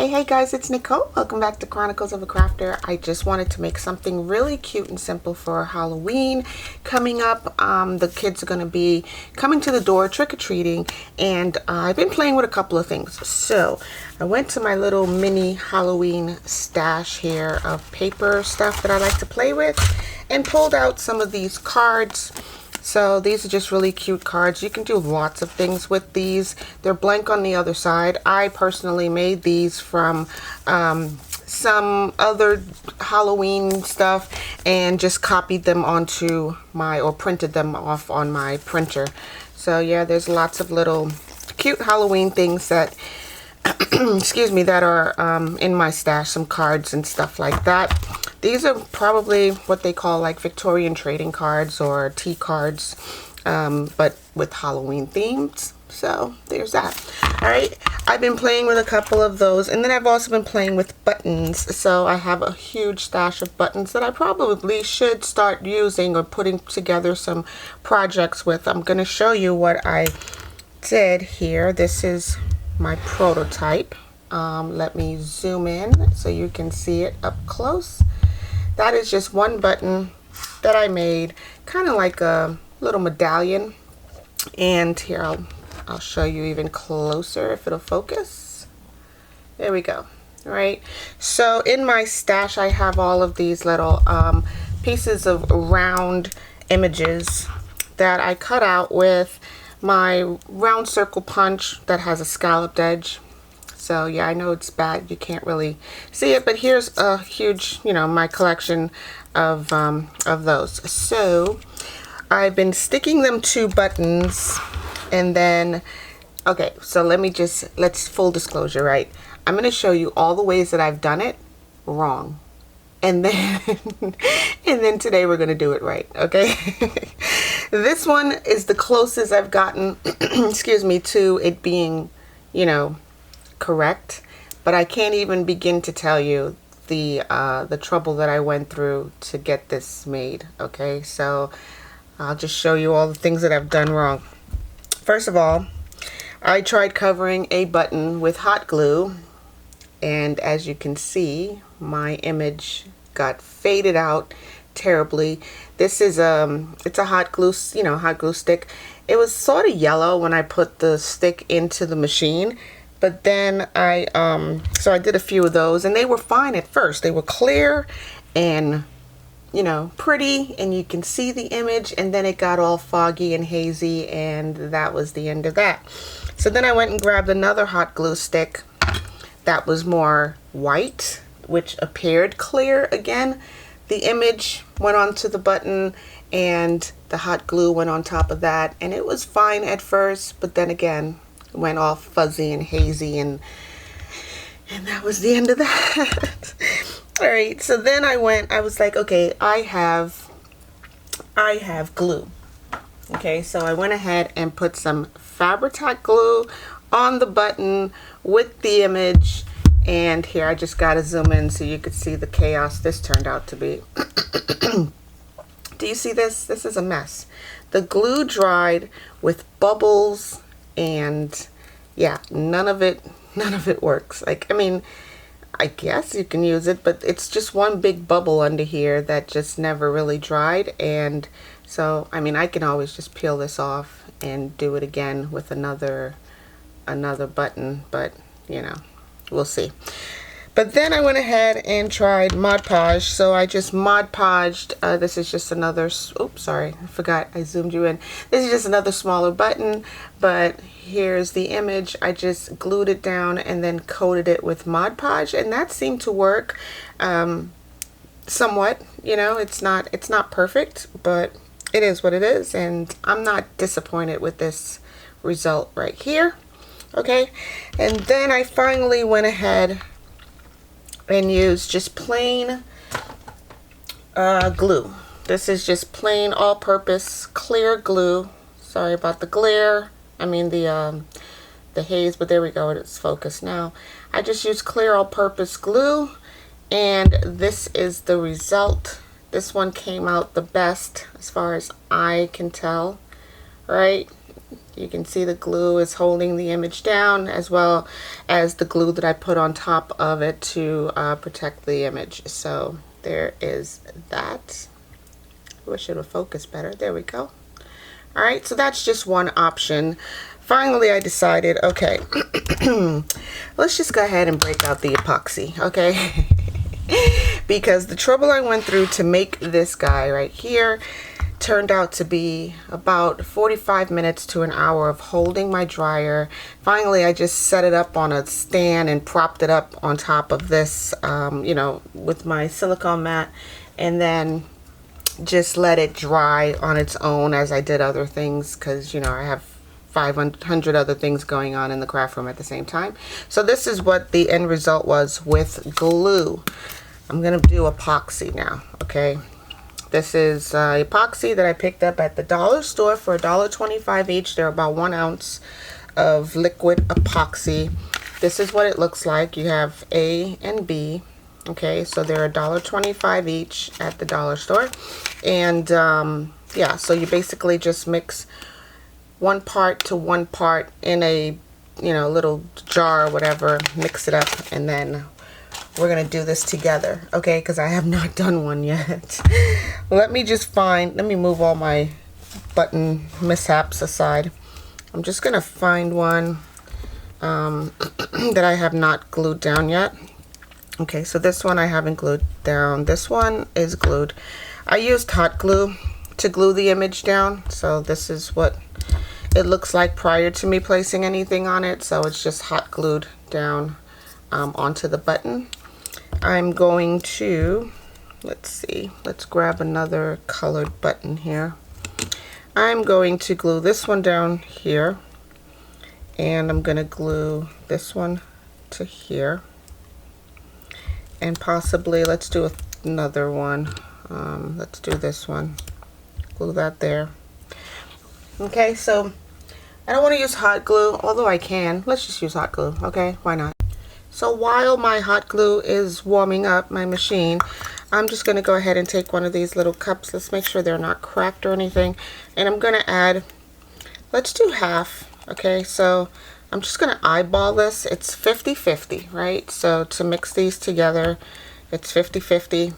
Hey guys, it's Nicole. Welcome back to Chronicles of a Crafter. I just wanted to make something really cute and simple for Halloween coming up. The kids are going to be coming to the door trick-or-treating, and I've been playing with a couple of things. So I went to my little mini Halloween stash here of paper stuff that I like to play with and pulled out some of these cards. So these are just really cute cards. You can do lots of things with these. They're blank on the other side. I personally made these from some other Halloween stuff and just copied them onto my, or printed them off on my printer. So yeah, there's lots of little cute Halloween things that excuse me, that are in my stash, some cards and stuff like that. These are probably what they call like Victorian trading cards or tea cards, but with Halloween themes. So there's that. All right, I've been playing with a couple of those, and then I've also been playing with buttons. So I have a huge stash of buttons that I probably should start using or putting together some projects with. I'm going to show you what I did here. This is my prototype. Let me zoom in so you can see it up close. That is just one button that I made, kind of like a little medallion. And here I'll show you even closer if it'll focus. There we go. All right, so in my stash I have all of these little pieces of round images that I cut out with my round circle punch that has a scalloped edge. So yeah, I know it's bad, you can't really see it, but here's a huge, you know, my collection of those. So I've been sticking them to buttons, and then okay, so let's full disclosure, right? I'm going to show you all the ways that I've done it wrong, and then and then today we're going to do it right, okay? This one is the closest I've gotten excuse me, to it being, you know, correct, but I can't even begin to tell you the trouble that I went through to get this made. Okay, so I'll just show you all the things that I've done wrong. First of all, I tried covering a button with hot glue, and as you can see, my image got faded out terribly. This is it's a hot glue, you know, hot glue stick. It was sort of yellow when I put the stick into the machine, but then so I did a few of those, and they were fine at first. They were clear and, you know, pretty, and you can see the image, and then it got all foggy and hazy, and that was the end of that. So then I went and grabbed another hot glue stick that was more white, which appeared clear again. The image went onto the button and the hot glue went on top of that, and it was fine at first, but then again it went all fuzzy and hazy, and that was the end of that. All right, so then I was like, okay, I have glue. Okay, so I went ahead and put some Fabri-Tac glue on the button with the image. And here, I just got to zoom in so you could see the chaos this turned out to be. Do you see this? This is a mess. The glue dried with bubbles, and yeah, none of it works. Like, I mean, I guess you can use it, but it's just one big bubble under here that just never really dried. And so, I mean, I can always just peel this off and do it again with another button, but you know, we'll see. But then I went ahead and tried Mod Podge. So I just Mod Podged. This is just another, oops, sorry, I forgot I zoomed you in. This is just another smaller button, but here's the image. I just glued it down and then coated it with Mod Podge, and that seemed to work somewhat. You know, it's not perfect, but it is what it is, and I'm not disappointed with this result right here. Okay, and then I finally went ahead and used just plain glue. This is just plain all-purpose clear glue. Sorry about the glare, I mean the haze, but there we go, it's focused now. I just used clear all-purpose glue, and this is the result. This one came out the best as far as I can tell, right? You can see the glue is holding the image down, as well as the glue that I put on top of it to protect the image. So there is that. I wish it would focus better. There we go. All right, so that's just one option. Finally, I decided, okay, let's just go ahead and break out the epoxy, okay? Because the trouble I went through to make this guy right here turned out to be about 45 minutes to an hour of holding my dryer. Finally, I just set it up on a stand and propped it up on top of this, you know, with my silicone mat, and then just let it dry on its own as I did other things, because, you know, I have 500 other things going on in the craft room at the same time. So this is what the end result was with glue. I'm gonna do epoxy now, okay? This is epoxy that I picked up at the dollar store for $1.25 each. They're about 1 ounce of liquid epoxy. This is what it looks like. You have A and B. Okay, so they're $1.25 each at the dollar store. And yeah, so you basically just mix 1 part to 1 part in a, you know, little jar or whatever, mix it up, and then we're gonna do this together, okay? Because I have not done one yet. Let me move all my button mishaps aside. I'm just gonna find one that I have not glued down yet. Okay, so this one I haven't glued down. This one is glued. I used hot glue to glue the image down, so this is what it looks like prior to me placing anything on it. So it's just hot glued down onto the button. I'm going to, let's grab another colored button here. I'm going to glue this one down here, and I'm going to glue this one to here, and possibly let's do another one. Let's do this one, glue that there. Okay, so I don't want to use hot glue, although I can. Let's just use hot glue, okay? Why not? So while my hot glue is warming up my machine, I'm just going to go ahead and take one of these little cups. Let's make sure they're not cracked or anything. And I'm going to add, let's do half, okay? So I'm just going to eyeball this. It's 50-50, right? So to mix these together, it's 50-50.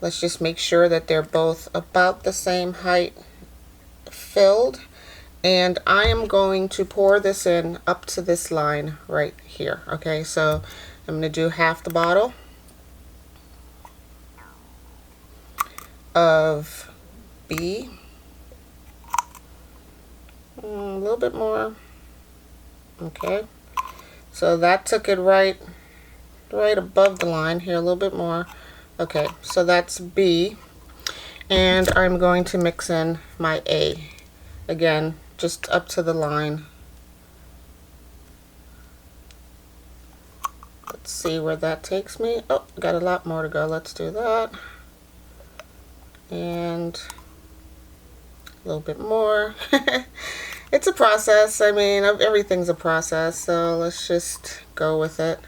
Let's just make sure that they're both about the same height filled. And I am going to pour this in up to this line right here. Okay, so I'm going to do half the bottle of B, a little bit more. Okay, so that took it right above the line here, a little bit more. Okay, so that's B, and I'm going to mix in my A again, just up to the line. Let's see where that takes me. Oh, got a lot more to go. Let's do that. And a little bit more. It's a process. I mean, everything's a process, so let's just go with it.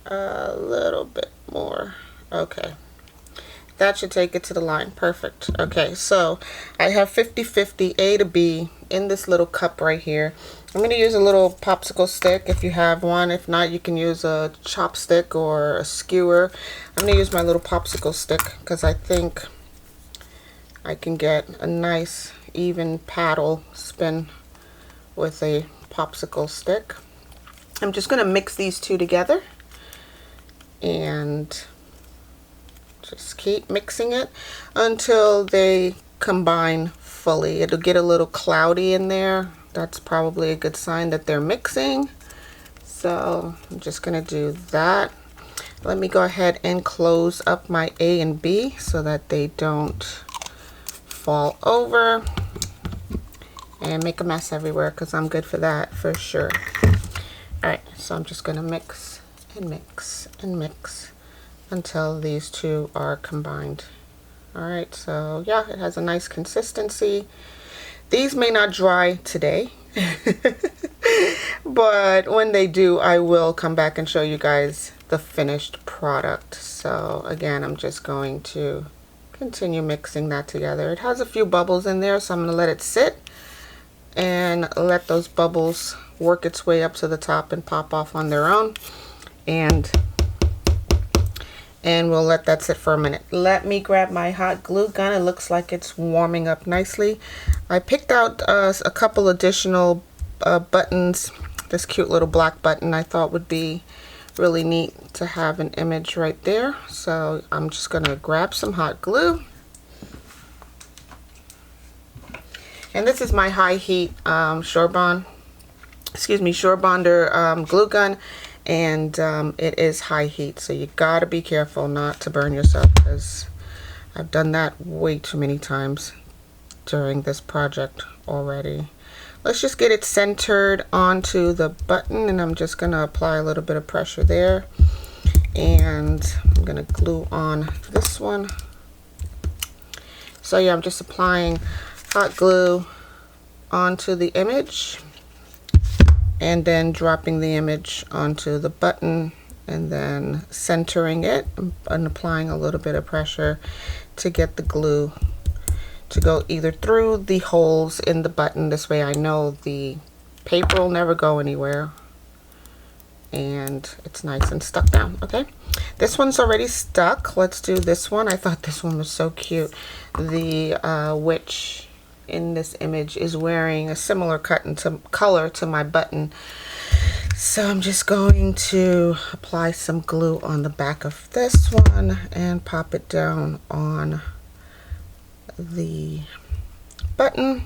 A little bit more. Okay. That should take it to the line. Perfect. Okay, so I have 50-50 A to B in this little cup right here. I'm going to use a little popsicle stick if you have one. If not, you can use a chopstick or a skewer. I'm going to use my little popsicle stick because I think I can get a nice even paddle spin with a popsicle stick. I'm just going to mix these two together and just keep mixing it until they combine fully. It'll get a little cloudy in there. That's probably a good sign that they're mixing. So I'm just going to do that. Let me go ahead and close up my A and B so that they don't fall over and make a mess everywhere, because I'm good for that for sure. Alright, so I'm just going to mix and mix and mix until these two are combined. Alright, so yeah, it has a nice consistency. These may not dry today, but when they do, I will come back and show you guys the finished product. So again, I'm just going to continue mixing that together. It has a few bubbles in there, so I'm going to let it sit and let those bubbles work its way up to the top and pop off on their own. And we'll let that sit for a minute. Let me grab my hot glue gun. It looks like it's warming up nicely. I picked out a couple additional buttons. This cute little black button I thought would be really neat to have an image right there. So I'm just gonna grab some hot glue. And this is my high heat Shore Bonder glue gun, and it is high heat, so you gotta be careful not to burn yourself, because I've done that way too many times during this project already. Let's just get it centered onto the button, and I'm just gonna apply a little bit of pressure there, and I'm gonna glue on this one. So yeah, I'm just applying hot glue onto the image and then dropping the image onto the button and then centering it and applying a little bit of pressure to get the glue to go either through the holes in the button. This way I know the paper will never go anywhere and it's nice and stuck down. Okay, this one's already stuck. Let's do this one. I thought this one was so cute. The witch in this image is wearing a similar color to my button. So I'm just going to apply some glue on the back of this one and pop it down on the button.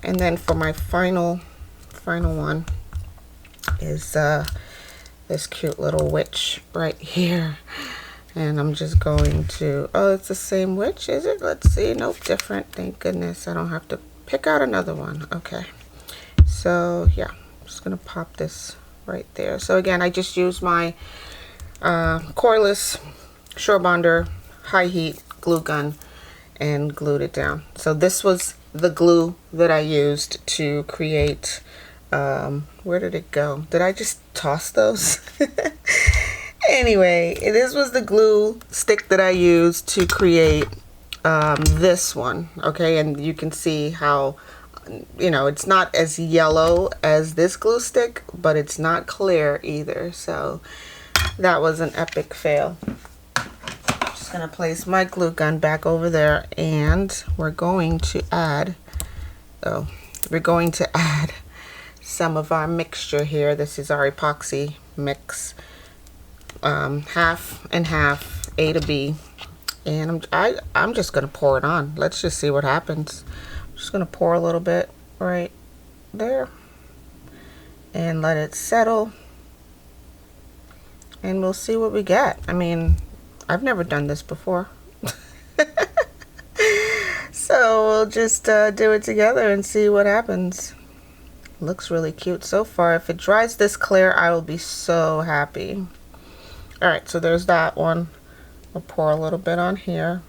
And then for my final one is this cute little witch right here. And I'm just going to, oh, it's the same witch, is it? Let's see. Nope, different. Thank goodness I don't have to pick out another one. Okay, so yeah, I'm just gonna pop this right there. So again, I just used my cordless Shore Bonder high heat glue gun and glued it down. So this was the glue that I used to create, where did it go? Did I just toss those? Anyway, this was the glue stick that I used to create this one. Okay, and you can see how, you know, it's not as yellow as this glue stick, but it's not clear either. So that was an epic fail. I'm just gonna place my glue gun back over there, and we're going to add some of our mixture here. This is our epoxy mix. Half and half, A to B, and I'm just gonna pour it on. Let's just see what happens. I'm just gonna pour a little bit right there and let it settle, and we'll see what we get. I mean, I've never done this before. So we'll just do it together and see what happens. Looks really cute so far. If it dries this clear, I will be so happy. Alright, so there's that one. I'll pour a little bit on here.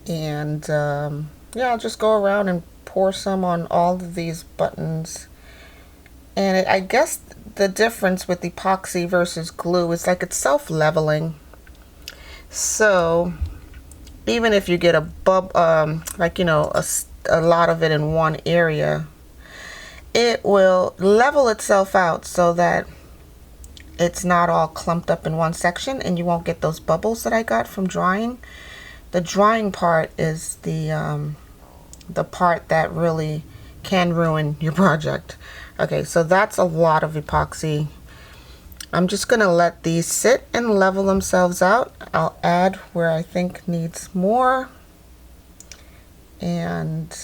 And yeah, I'll just go around and pour some on all of these buttons. And I guess the difference with epoxy versus glue is like it's self-leveling. So even if you get a like, you know, a lot of it in one area, it will level itself out so that it's not all clumped up in one section, and you won't get those bubbles that I got from drying. The drying part is the part that really can ruin your project. Okay, so that's a lot of epoxy. I'm just gonna let these sit and level themselves out. I'll add where I think needs more, and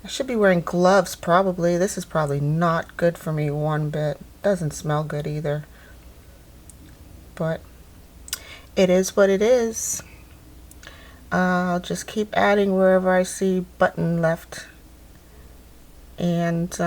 I should be wearing gloves probably. This is probably not good for me one bit. Doesn't smell good either. But it is what it is. I'll just keep adding wherever I see button left. And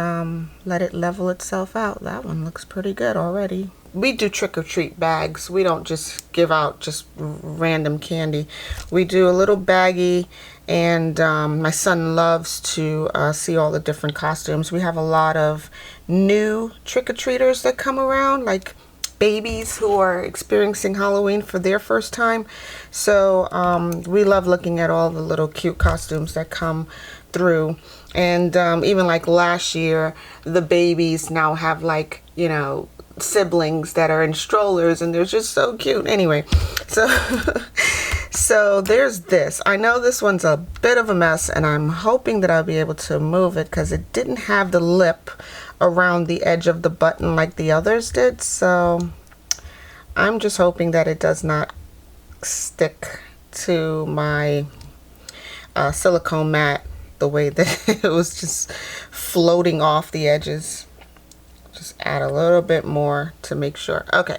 let it level itself out. That one looks pretty good already. We do trick-or-treat bags. We don't just give out just random candy. We do a little baggie, and my son loves to see all the different costumes. We have a lot of new trick-or-treaters that come around, like babies who are experiencing Halloween for their first time. So we love looking at all the little cute costumes that come through. And even like last year, the babies now have like, you know, siblings that are in strollers, and they're just so cute. Anyway, so so there's this. I know this one's a bit of a mess, and I'm hoping that I'll be able to move it because it didn't have the lip around the edge of the button like the others did. So I'm just hoping that it does not stick to my silicone mat the way that it was just floating off the edges. Just add a little bit more to make sure. Okay,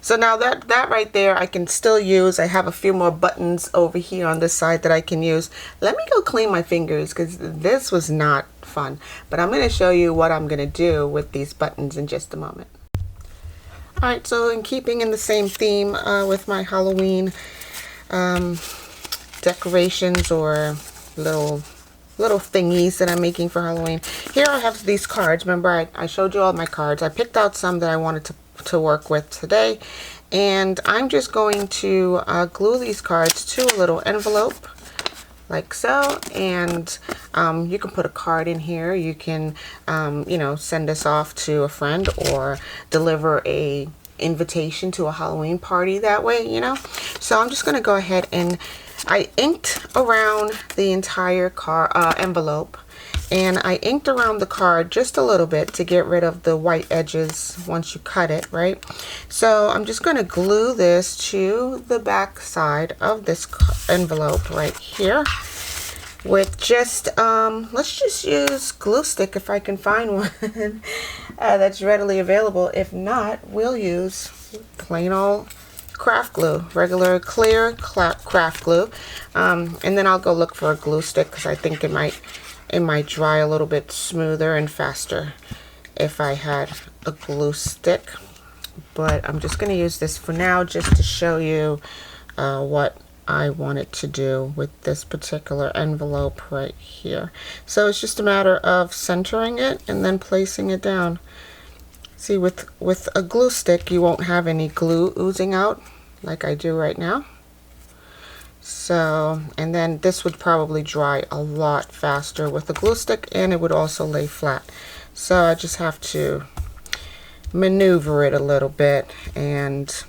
so now that right there I can still use. I have a few more buttons over here on this side that I can use. Let me go clean my fingers because this was not fun, but I'm going to show you what I'm going to do with these buttons in just a moment. Alright, so in keeping in the same theme with my Halloween decorations or little thingies that I'm making for Halloween. Here I have these cards. Remember I showed you all my cards. I picked out some that I wanted to work with today, and I'm just going to glue these cards to a little envelope like so, and you can put a card in here. You can you know, send this off to a friend or deliver a invitation to a Halloween party that way, you know. So I'm just going to go ahead and I inked around the entire envelope, and I inked around the card just a little bit to get rid of the white edges once you cut it, right? So I'm just going to glue this to the back side of this envelope right here with just, let's just use glue stick if I can find one that's readily available. If not, we'll use plain old craft glue, regular clear craft glue, and then I'll go look for a glue stick because I think it might dry a little bit smoother and faster if I had a glue stick. But I'm just going to use this for now just to show you what I wanted to do with this particular envelope right here. So it's just a matter of centering it and then placing it down. See, with a glue stick, you won't have any glue oozing out like I do right now. So, and then this would probably dry a lot faster with a glue stick, and it would also lay flat. So I just have to maneuver it a little bit and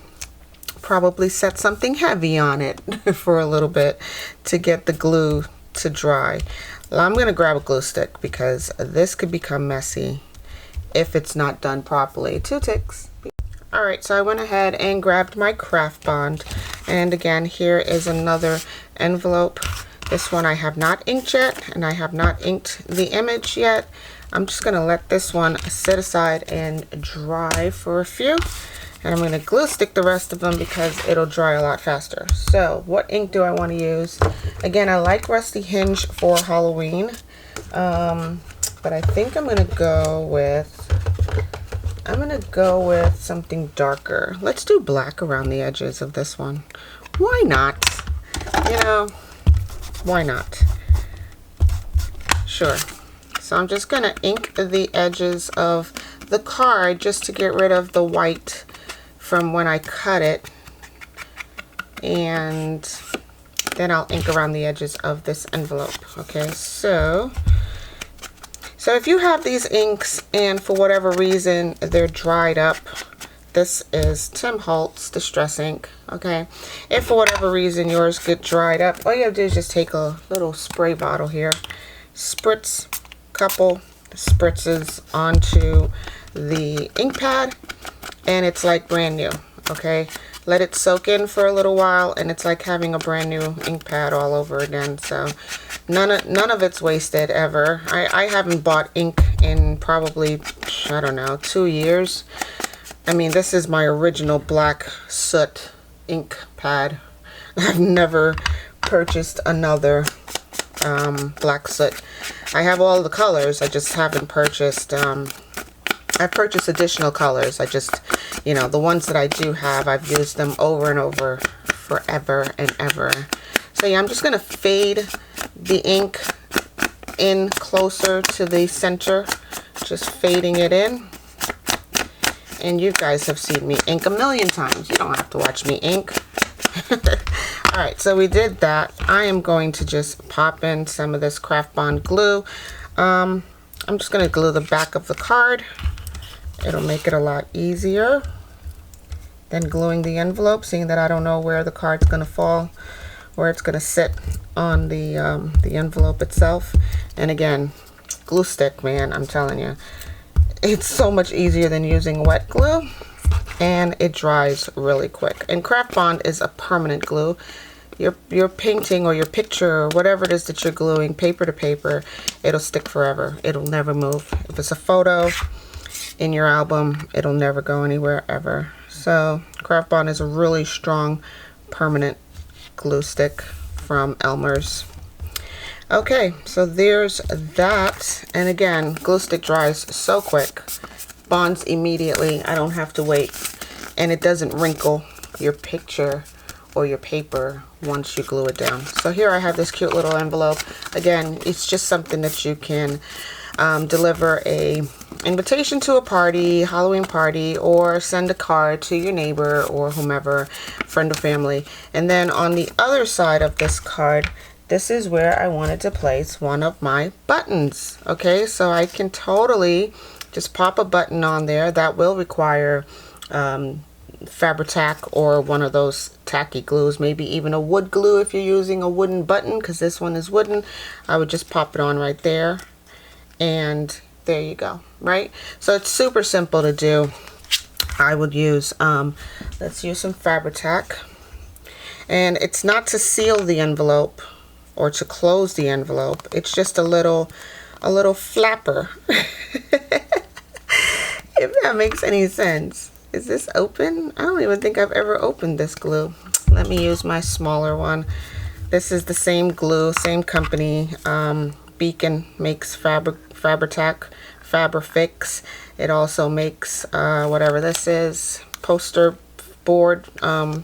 probably set something heavy on it for a little bit to get the glue to dry. Well, I'm going to grab a glue stick because this could become messy if it's not done properly. 2 ticks. Alright, so I went ahead and grabbed my craft bond, and again, here is another envelope. This one I have not inked yet, and I have not inked the image yet. I'm just going to let this one sit aside and dry for a few, and I'm going to glue stick the rest of them because it'll dry a lot faster. So what ink do I want to use? Again, I like Rusty Hinge for Halloween, but I think I'm going to go with something darker. Let's do black around the edges of this one. Why not? You know, why not? Sure. So I'm just going to ink the edges of the card just to get rid of the white from when I cut it. And then I'll ink around the edges of this envelope. Okay, so if you have these inks and for whatever reason they're dried up, this is Tim Holtz Distress ink, okay? If for whatever reason yours get dried up, all you have to do is just take a little spray bottle here, spritz a couple spritzes onto the ink pad, and it's like brand new, okay? Let it soak in for a little while, and it's like having a brand new ink pad all over again. So none of it's wasted ever. I haven't bought ink in probably, I don't know, 2 years. I mean, this is my original black soot ink pad. I've never purchased another black soot. I have all the colors. I just haven't purchased I've purchased additional colors. I just, you know, the ones that I do have, I've used them over and over forever and ever. So yeah, I'm just going to fade the ink in closer to the center, just fading it in. And you guys have seen me ink a million times. You don't have to watch me ink. Alright, so we did that. I am going to just pop in some of this Craft Bond glue. I'm just going to glue the back of the card. It'll make it a lot easier than gluing the envelope, seeing that I don't know where the card's going to fall, where it's going to sit on the envelope itself. And again, glue stick, man, I'm telling you, it's so much easier than using wet glue, and it dries really quick. And Craft Bond is a permanent glue. Your painting or your picture or whatever it is that you're gluing, paper to paper, it'll stick forever. It'll never move. If it's a photo in your album, it'll never go anywhere ever. So Craft Bond is a really strong permanent glue stick from Elmer's. Okay, so there's that. And again, glue stick dries so quick, bonds immediately. I don't have to wait, and it doesn't wrinkle your picture or your paper once you glue it down. So here I have this cute little envelope. Again, it's just something that you can deliver a invitation to a party, Halloween party, or send a card to your neighbor or whomever, friend or family. And then on the other side of this card, this is where I wanted to place one of my buttons. Okay, so I can totally just pop a button on there. That will require Fabri-Tac or one of those tacky glues, maybe even a wood glue if you're using a wooden button, because this one is wooden. I would just pop it on right there, and there you go, right? So it's super simple to do. I would use, let's use some Fabri-Tac, and it's not to seal the envelope or to close the envelope. It's just a little flapper. If that makes any sense. Is this open? I don't even think I've ever opened this glue. Let me use my smaller one. This is the same glue, same company. Beacon makes Fabri-Tac, Fabrifix. It also makes whatever this is, poster board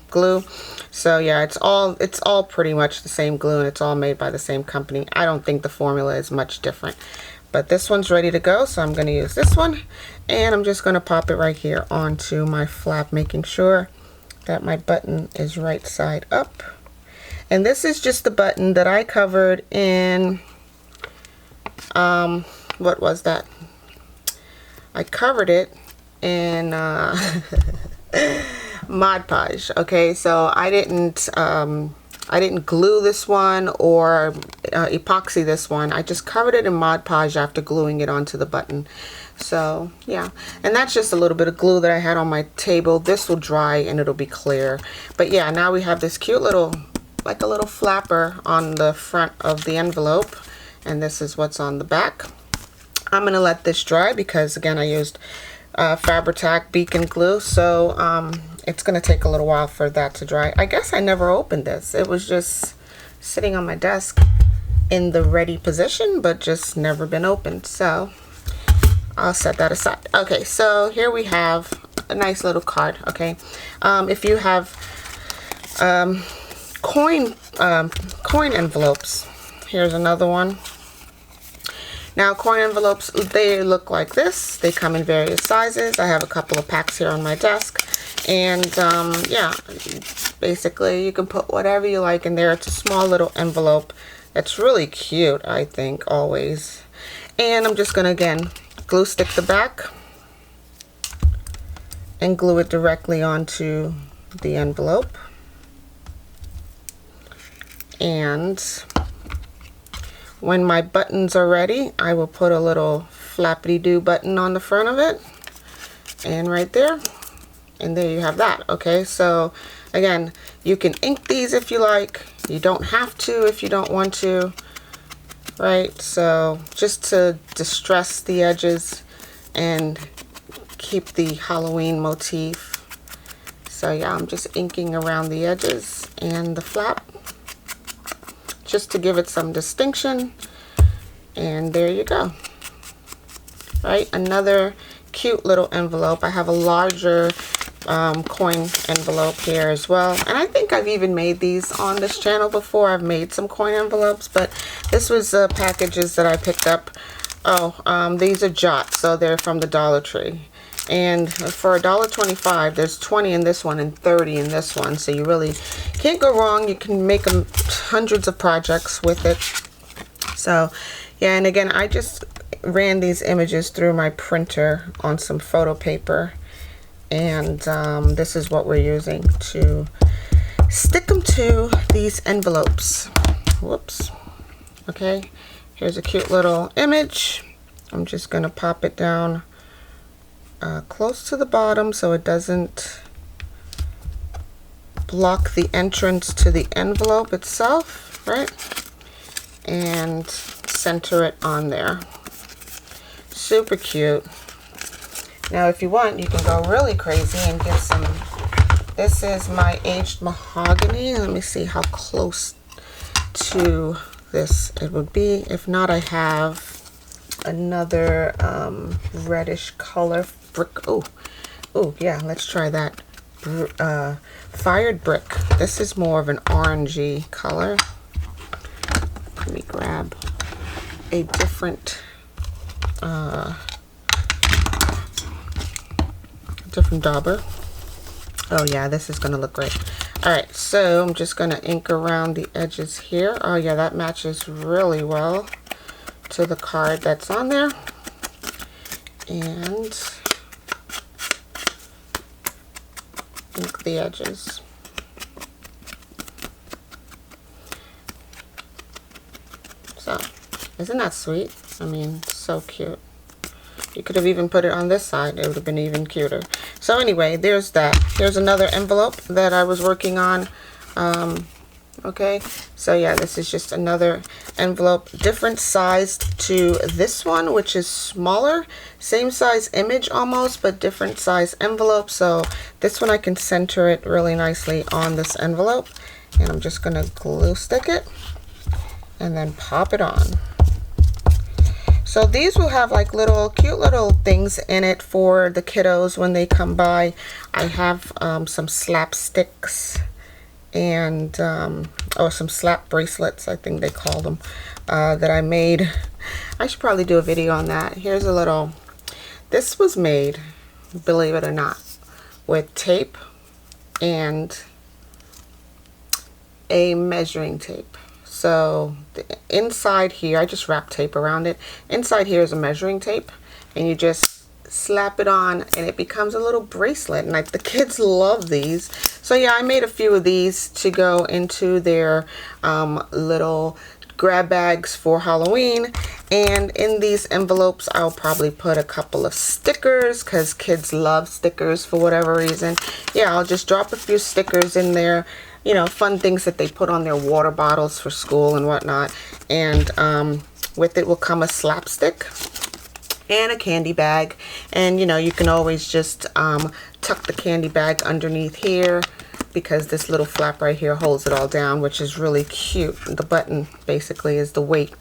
glue. So yeah, it's all pretty much the same glue, and it's all made by the same company. I don't think the formula is much different. But this one's ready to go, so I'm going to use this one, and I'm just going to pop it right here onto my flap, making sure that my button is right side up. And this is just the button that I covered in, what was that? I covered it in Mod Podge. Okay, so I didn't glue this one or epoxy this one. I just covered it in Mod Podge after gluing it onto the button. So yeah, and that's just a little bit of glue that I had on my table. This will dry and it'll be clear. But yeah, now we have this cute little, like a little flapper on the front of the envelope, and this is what's on the back. I'm gonna let this dry because again I used Fabri-Tac Beacon glue, so it's gonna take a little while for that to dry. I guess I never opened this. It was just sitting on my desk in the ready position, but just never been opened. So I'll set that aside. Okay, so here we have a nice little card. Okay, if you have coin envelopes, here's another one. Now, coin envelopes, they look like this. They come in various sizes. I have a couple of packs here on my desk. And yeah, basically you can put whatever you like in there. It's a small little envelope that's really cute, I think, always. And I'm just going to, again, glue stick the back and glue it directly onto the envelope. And when my buttons are ready, I will put a little flappity-doo button on the front of it, and right there, and there you have that. Okay, so again, you can ink these if you like. You don't have to if you don't want to, right? So just to distress the edges and keep the Halloween motif. So yeah, I'm just inking around the edges and the flap, just to give it some distinction. And there you go. Right, another cute little envelope. I have a larger coin envelope here as well, and I think I've even made these on this channel before. I've made some coin envelopes, but this was packages that I picked up. Oh, these are Jot, so they're from the Dollar Tree, And for $1.25, there's 20 in this one and 30 in this one. So you really can't go wrong. You can make hundreds of projects with it. So yeah, and again, I just ran these images through my printer on some photo paper. And this is what we're using to stick them to these envelopes. Whoops. Okay, here's a cute little image. I'm just going to pop it down close to the bottom so it doesn't block the entrance to the envelope itself, right? And center it on there. Super cute. Now if you want, you can go really crazy and get some, this is my aged mahogany. Let me see how close to this it would be. If not, I have another reddish color brick. Oh yeah, let's try that. Fired brick. This is more of an orangey color. Let me grab a different dauber. Oh yeah, this is gonna look great. All right, so I'm just gonna ink around the edges here. Oh yeah, that matches really well to the card that's on there. And ink the edges. So, isn't that sweet? I mean, so cute. You could have even put it on this side. It would have been even cuter. So anyway, there's that. Here's another envelope that I was working on. Okay, so yeah, this is just another envelope, different sized to this one, which is smaller, same size image almost, but different size envelope. So this one I can center it really nicely on this envelope, and I'm just gonna glue stick it and then pop it on. So these will have like little cute little things in it for the kiddos when they come by. I have some slapsticks and some slap bracelets, I think they call them, that I made. I should probably do a video on that. Here's a little, this was made, believe it or not, with tape and a measuring tape. So the inside here, I just wrap tape around it. Inside here is a measuring tape, and you just slap it on and it becomes a little bracelet, and like the kids love these. So yeah, I made a few of these to go into their little grab bags for Halloween. And in these envelopes I'll probably put a couple of stickers because kids love stickers for whatever reason. Yeah, I'll just drop a few stickers in there, you know, fun things that they put on their water bottles for school and whatnot. And with it will come a slapstick and a candy bag. And you know, you can always just tuck the candy bag underneath here, because this little flap right here holds it all down, which is really cute. The button basically is the weight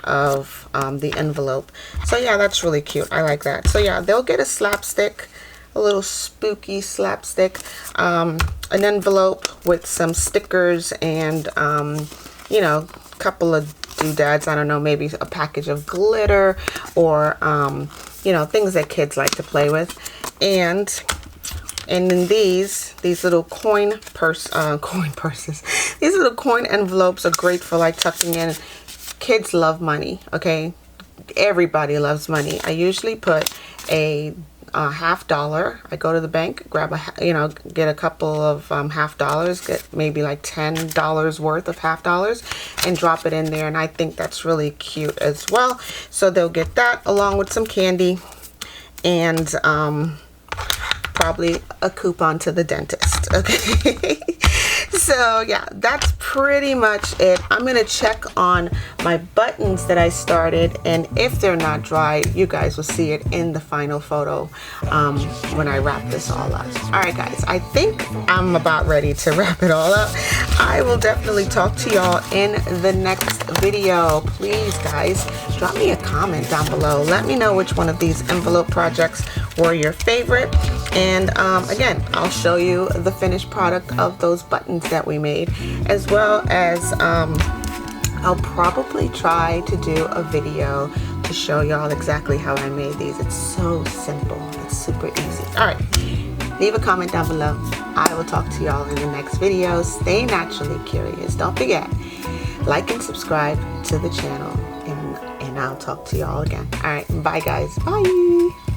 of the envelope. So yeah, that's really cute. I like that. So yeah, they'll get a slapstick, a little spooky slapstick, an envelope with some stickers and you know, a couple of doodads. I don't know, maybe a package of glitter or you know, things that kids like to play with. And in these little coin purses, these little coin envelopes are great for like tucking in. Kids love money, okay? Everybody loves money. I usually put a $50. I go to the bank, grab get a couple of $50, get maybe like $10 worth of $50 and drop it in there. And I think that's really cute as well. So they'll get that along with some candy and probably a coupon to the dentist. Okay. So yeah, that's pretty much it. I'm gonna check on my buttons that I started, and if they're not dry, you guys will see it in the final photo when I wrap this all up. All right guys, I think I'm about ready to wrap it all up. I will definitely talk to y'all in the next video. Please guys, drop me a comment down below. Let me know which one of these envelope projects were your favorite. And again, I'll show you the finished product of those buttons that we made, as well as I'll probably try to do a video to show y'all exactly how I made these. It's so simple. It's It's super easy. All right, leave a comment down below. I will talk to y'all in the next video. Stay naturally curious. Don't forget, like and subscribe to the channel, and I'll talk to y'all again. All right, bye guys. Bye.